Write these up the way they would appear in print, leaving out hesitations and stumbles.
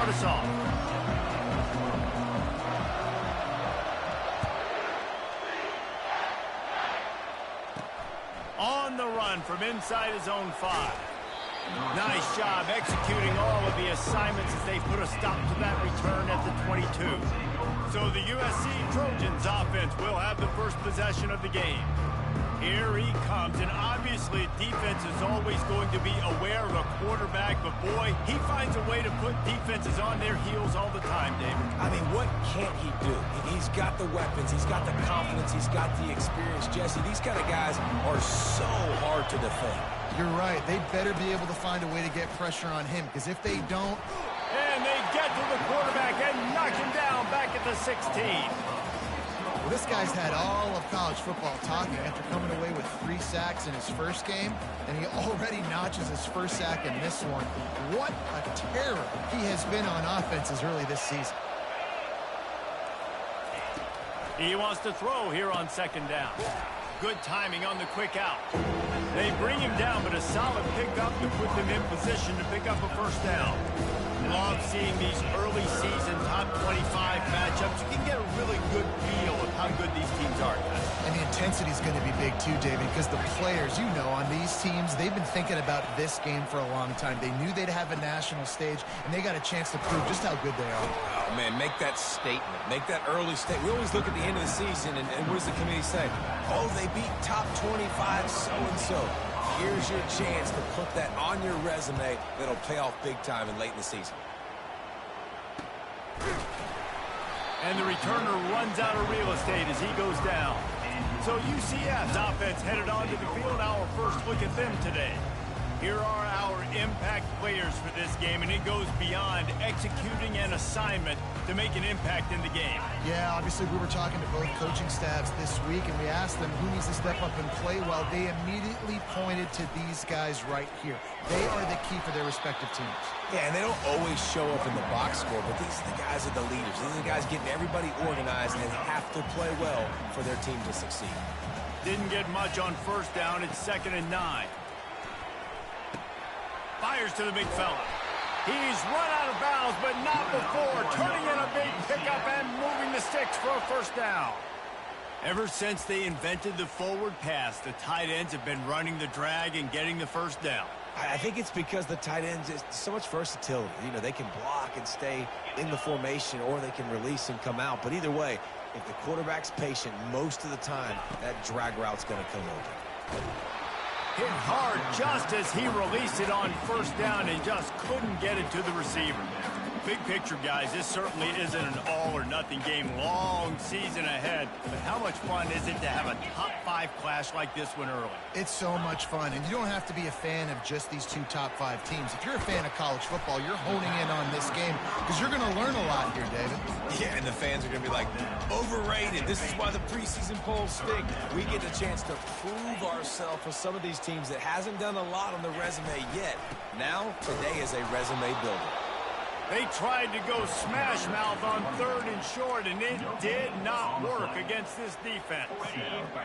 start us off. On the run from inside his own 5. Nice job executing all of the assignments as they put a stop to that return at the 22. So the USC Trojans offense will have the first possession of the game. Here he comes, and obviously defense is always going to be aware of a quarterback, but boy, he finds a way to put defenses on their heels all the time, David. I mean, what can't he do? He's got the weapons, he's got the confidence, he's got the experience. Jesse, these kind of guys are so hard to defend. You're right. They better be able to find a way to get pressure on him, because if they don't... And they get to the quarterback and knock him down back at the 16. Well, this guy's had all of college football talking after coming away with 3 sacks in his first game, and he already notches his first sack in this one. What a terror he has been on offenses early this season. He wants to throw here on second down. Good timing on the quick out. They bring him down, but a solid pickup to put them in position to pick up a first down. Love seeing these early season top 25 matchups. You can get a really good feel of how good these teams are. And the intensity is going to be big too, David, because the players, you know, on these teams, they've been thinking about this game for a long time. They knew they'd have a national stage, and they got a chance to prove just how good they are. Oh, man, make that statement. Make that early statement. We always look at the end of the season, and what does the committee say? Oh, they beat top 25 so-and-so. Here's your chance to put that on your resume that'll pay off big time and late in the season. And the returner runs out of real estate as he goes down. So UCF's offense headed onto the field. Our first look at them today. Here are our impact players for this game, and it goes beyond executing an assignment to make an impact in the game. Yeah, obviously we were talking to both coaching staffs this week, and we asked them who needs to step up and play well. They immediately pointed to these guys right here. They are the key for their respective teams. Yeah, and they don't always show up in the box score, but these are the guys that are the leaders. These are the guys getting everybody organized and have to play well for their team to succeed. Didn't get much on first down. It's 2nd and 9. Fires to the big fella. He's run out of bounds, but not before. Turning in a big pickup and moving the sticks for a first down. Ever since they invented the forward pass, the tight ends have been running the drag and getting the first down. I think it's because the tight ends is so much versatility. You know, they can block and stay in the formation, or they can release and come out. But either way, if the quarterback's patient most of the time, that drag route's going to come over. Hit hard just as he released it on first down and just couldn't get it to the receiver. Big picture, guys, this certainly isn't an all-or-nothing game. Long season ahead, but how much fun is it to have a top-5 clash like this one early? It's so much fun, and you don't have to be a fan of just these 2 top-5 teams. If you're a fan of college football, you're honing in on this game because you're going to learn a lot here, David. Yeah, and the fans are going to be like, overrated. This is why the preseason polls stink. We get a chance to prove ourselves with some of these teams that hasn't done a lot on the resume yet. Now, today is a resume builder. They tried to go smash mouth on 3rd and short, and it did not work against this defense.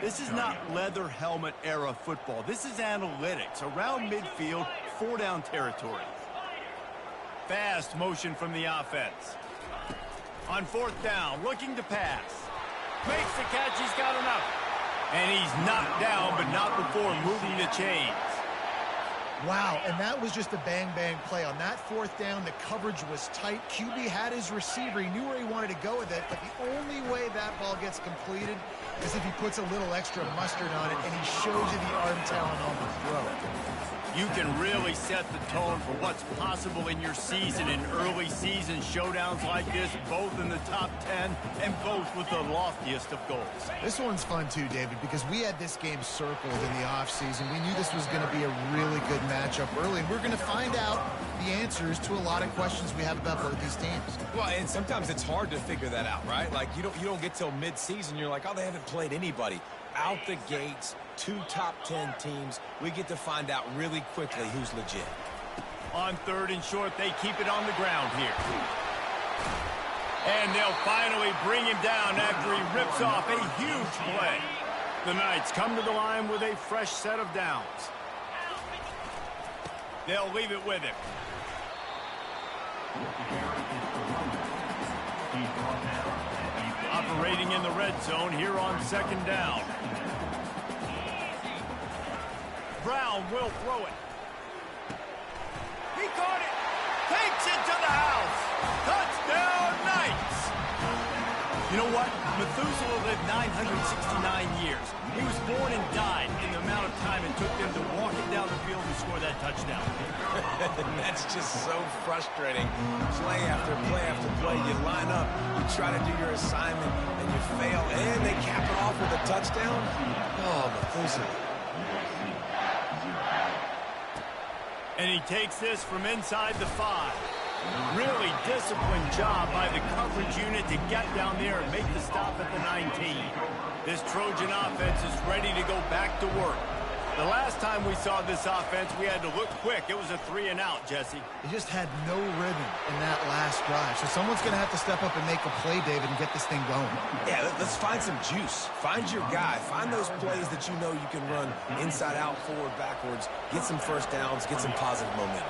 This is not leather helmet era football. This is analytics. Around midfield, 4-down territory. Fast motion from the offense. On 4th down, looking to pass. Makes the catch, he's got enough. And he's knocked down, but not before moving the chains. Wow, and that was just a bang-bang play. On that 4th down, the coverage was tight. QB had his receiver. He knew where he wanted to go with it, but the only way that ball gets completed is if he puts a little extra mustard on it, and he shows you the arm talent on the throw. You can really set the tone for what's possible in your season in early season showdowns like this, both in the top 10 and both with the loftiest of goals. This one's fun too, David, because we had this game circled in the offseason. We knew this was going to be a really good matchup early, and we're going to find out the answers to a lot of questions we have about both these teams. Well, and sometimes it's hard to figure that out, right? Like, you don't get till mid-season, you're like, oh, they haven't played anybody. Out the gates, 2 top 10 teams, we get to find out really quickly who's legit. On 3rd and short, they keep it on the ground here. And they'll finally bring him down after he rips off a huge play. The Knights come to the line with a fresh set of downs. They'll leave it with him. Operating in the red zone here on second down. Brown will throw it. He caught it. Takes it to the house. Touchdown, Knights. You know what? Methuselah lived 969 years. He was born and died in the amount of time it took them to walk it down the field and score that touchdown. That's just so frustrating. Play after play after play. You line up, you try to do your assignment, and you fail, and they cap it off with a touchdown? Oh, Methuselah. And he takes this from inside the 5. Really disciplined job by the coverage unit to get down there and make the stop at the 19. This Trojan offense is ready to go back to work. The last time we saw this offense, we had to look quick. It was a 3-and-out, Jesse. They just had no rhythm in that last drive. So someone's going to have to step up and make a play, David, and get this thing going. Yeah, let's find some juice. Find your guy. Find those plays that you know you can run inside out, forward, backwards. Get some first downs. Get some positive momentum.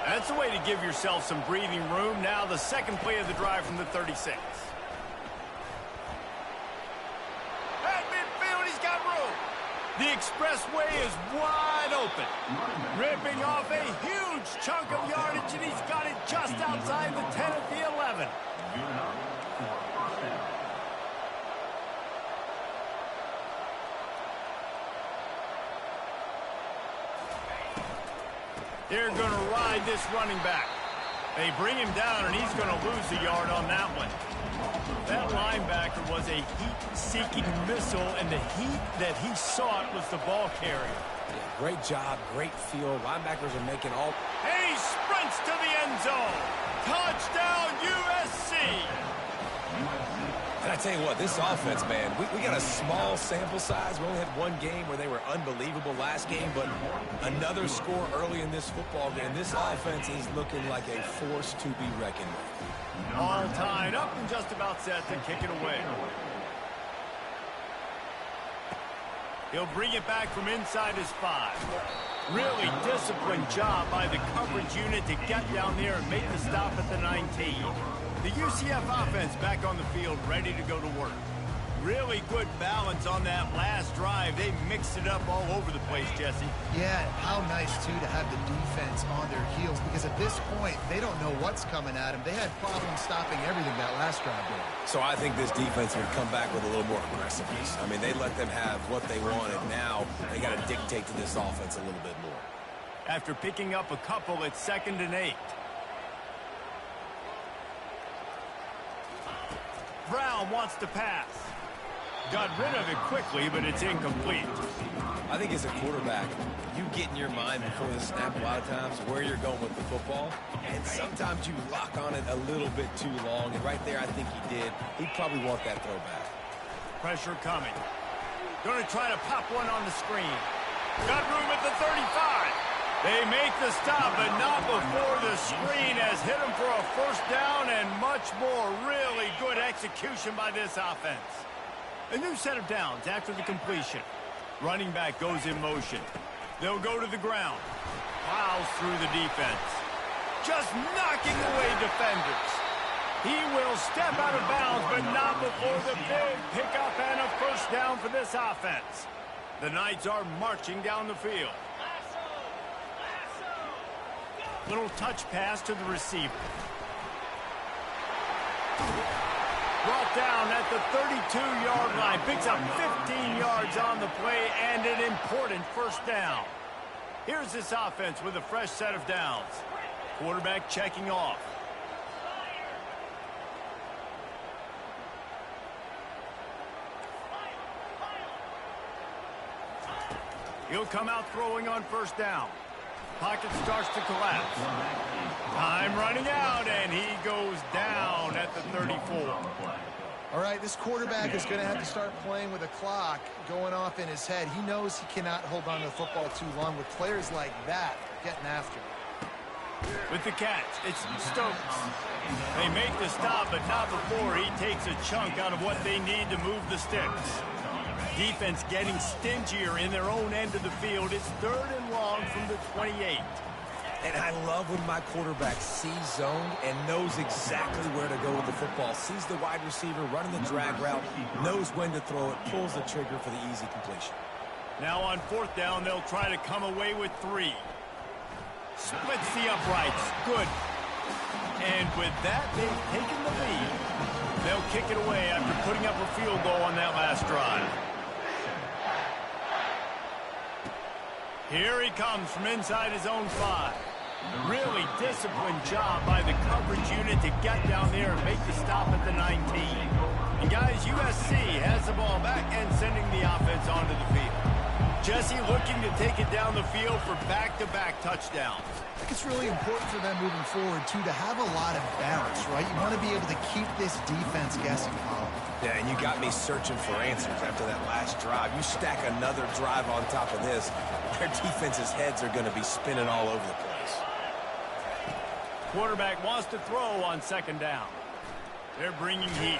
That's the way to give yourself some breathing room. Now the second play of the drive from the 36. At midfield, he's got room. The expressway is wide open. Ripping off a huge chunk of yardage, and he's got it just outside the 10 at the 11. They're going to ride this running back. They bring him down, and he's going to lose a yard on that one. That linebacker was a heat-seeking missile, and the heat that he sought was the ball carrier. Yeah, great job, great feel. Linebackers are making all... And he sprints to the end zone. Touchdown, USC. And I tell you what, this offense, man, we got a small sample size. We only had one game where they were unbelievable last game, but another score early in this football game. This offense is looking like a force to be reckoned with. All tied up and just about set to kick it away. He'll bring it back from inside his 5. Really disciplined job by the coverage unit to get down there and make the stop at the 19. The UCF offense back on the field, ready to go to work. Really good balance on that last drive. They mixed it up all over the place, Jesse. Yeah, how nice, too, to have the defense on their heels, because at this point, they don't know what's coming at them. They had problems stopping everything that last drive did. So I think this defense would come back with a little more aggressiveness. I mean, they let them have what they wanted. Now they got to dictate to this offense a little bit more. After picking up a couple, it's 2nd and 8. Brown wants to pass. Got rid of it quickly, but it's incomplete. I think as a quarterback, you get in your mind before the snap a lot of times where you're going with the football, and sometimes you lock on it a little bit too long, and right there I think he did. He'd probably want that throwback. Pressure coming. Going to try to pop one on the screen. Got room at the 35. They make the stop, but not before the screen has hit him for a first down and much more. Really good execution by this offense. A new set of downs after the completion. Running back goes in motion. They'll go to the ground. Plows through the defense. Just knocking away defenders. He will step out of bounds, but not before the big pickup and a first down for this offense. The Knights are marching down the field. Little touch pass to the receiver. Brought down at the 32-yard line. Picks up 15 yards on the play and an important first down. Here's this offense with a fresh set of downs. Quarterback checking off. He'll come out throwing on first down. Pocket starts to collapse. Time running out, and he goes down at the 34. All right, this quarterback is going to have to start playing with a clock going off in his head. He knows he cannot hold on to the football too long with players like that getting after him. With the catch, it's Stokes. They make the stop, but not before he takes a chunk out of what they need to move the sticks. Defense getting stingier in their own end of the field. It's 3rd and long from the 28. And I love when my quarterback sees zone and knows exactly where to go with the football. Sees the wide receiver running the drag route, knows when to throw it, pulls the trigger for the easy completion. Now on 4th down, they'll try to come away with 3. Splits the uprights. Good. And with that, they've taken the lead. They'll kick it away after putting up a field goal on that last drive. Here he comes from inside his own 5. Really disciplined job by the coverage unit to get down there and make the stop at the 19. And guys, USC has the ball back and sending the offense onto the field. Jesse looking to take it down the field for back-to-back touchdowns. I think it's really important for them moving forward, too, to have a lot of balance, right? You want to be able to keep this defense guessing, Colin. Yeah, and you got me searching for answers after that last drive. You stack another drive on top of this, their defense's heads are going to be spinning all over the place. Quarterback wants to throw on 2nd down. They're bringing heat.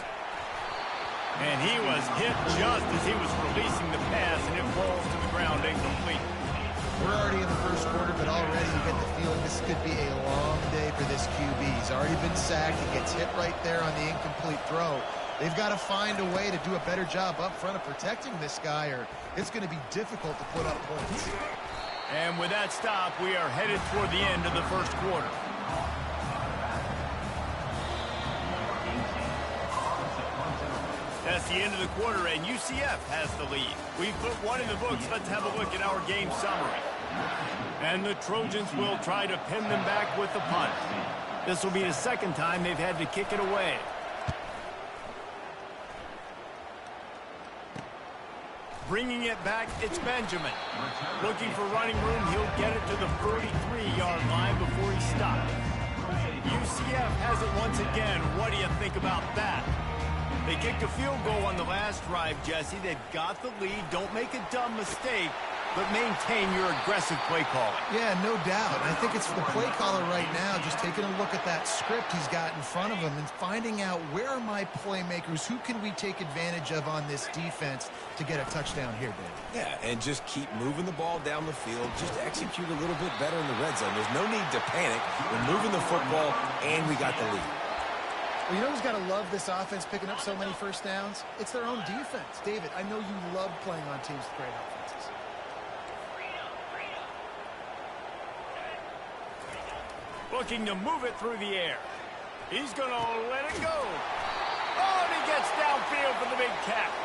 And he was hit just as he was releasing the pass, and it falls to the ground incomplete. We're already in the first quarter, but already you get the feeling this could be a long day for this QB. He's already been sacked. He gets hit right there on the incomplete throw. They've got to find a way to do a better job up front of protecting this guy, or it's going to be difficult to put up points. And with that stop, we are headed toward the end of the first quarter. That's the end of the quarter, and UCF has the lead. We've put one in the books. Let's have a look at our game summary. And the Trojans will try to pin them back with the punt. This will be the 2nd time they've had to kick it away. Bringing it back, it's Benjamin. Looking for running room, he'll get it to the 43-yard line before he stops. UCF has it once again. What do you think about that? They kicked a field goal on the last drive, Jesse. They've got the lead. Don't make a dumb mistake, but maintain your aggressive play calling. Yeah, no doubt. I think it's the play caller right now just taking a look at that script he's got in front of him and finding out where are my playmakers, who can we take advantage of on this defense to get a touchdown here, Dave. Yeah, and just keep moving the ball down the field. Just execute a little bit better in the red zone. There's no need to panic. We're moving the football, and we got the lead. Well, you know who's got to love this offense picking up so many first downs? It's their own defense. David, I know you love playing on teams with great offenses. Looking to move it through the air. He's going to let it go. Oh, and he gets downfield for the big catch.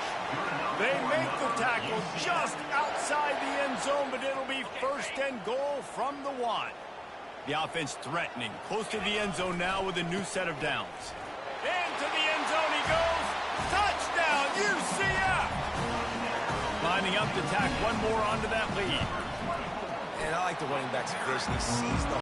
They make the tackle just outside the end zone, but it'll be 1st and goal from the 1. The offense threatening, close to the end zone now with a new set of downs. Into the end zone he goes. Touchdown, UCF! Lining up to tack one more onto that lead. And I like the running back's vision. He sees the